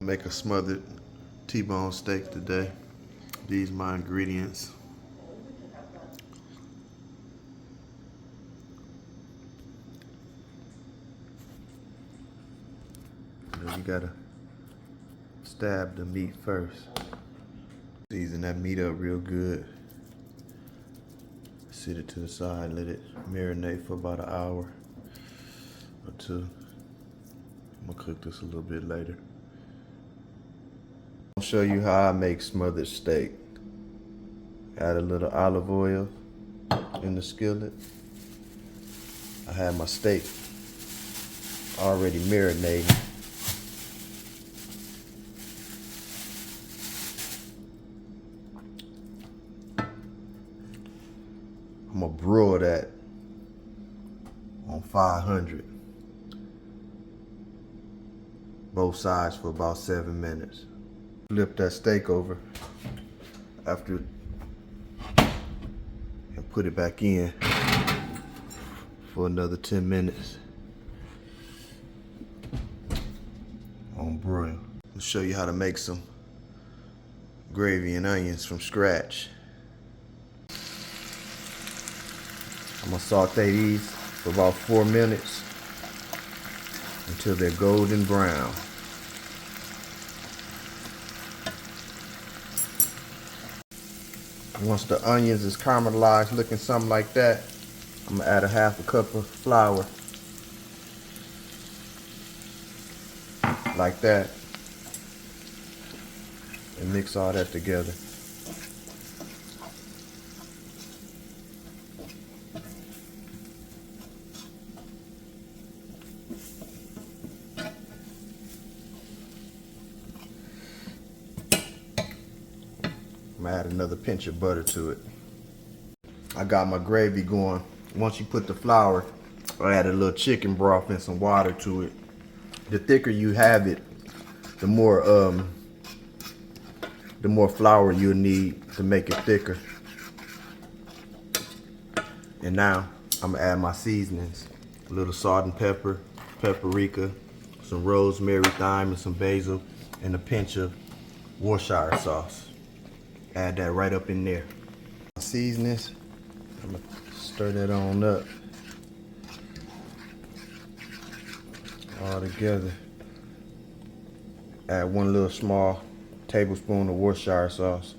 Make a smothered T-bone steak today. These are my ingredients. Then you gotta stab the meat first. Season that meat up real good. Sit it to the side, let it marinate for about an hour or two. I'm gonna cook this a little bit later. I'll show you how I make smothered steak. Add a little olive oil in the skillet. I have my steak already marinating. I'm gonna broil that on 500. Both sides for about 7 minutes. Flip that steak over after and put it back in for another 10 minutes on broil. I'll show you how to make some gravy and onions from scratch. I'm gonna saute these for about 4 minutes until they're golden brown. Once the onions is caramelized, looking something like that, I'm gonna add a half a cup of flour, like that, and mix all that together. I'm gonna add another pinch of butter to it. I got my gravy going. Once you put the flour, I add a little chicken broth and some water to it. The thicker you have it, the more flour you'll need to make it thicker. And now I'm gonna add my seasonings. A little salt and pepper, paprika, some rosemary, thyme, and some basil, and a pinch of Worcestershire sauce. Add that right up in there. Seasonings, I'm gonna stir that on up all together. Add 1 little small tablespoon of Worcestershire sauce.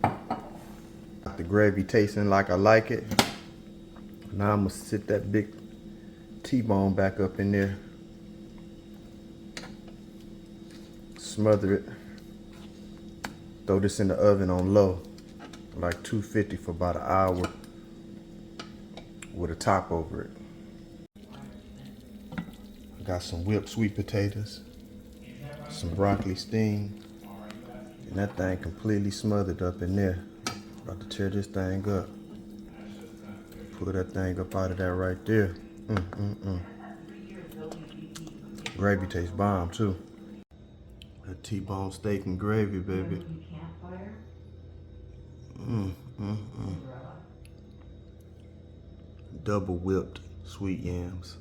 Got the gravy tasting like I like it. Now I'm gonna sit that big T-bone back up in there. Smother it. Throw this in the oven on low, like 250 for about an hour with a top over it. I got some whipped sweet potatoes, some broccoli steamed, and that thing completely smothered up in there. About to tear this thing up. Pull that thing up out of that right there. Gravy tastes bomb too. That T-bone steak and gravy, baby. Double whipped sweet yams.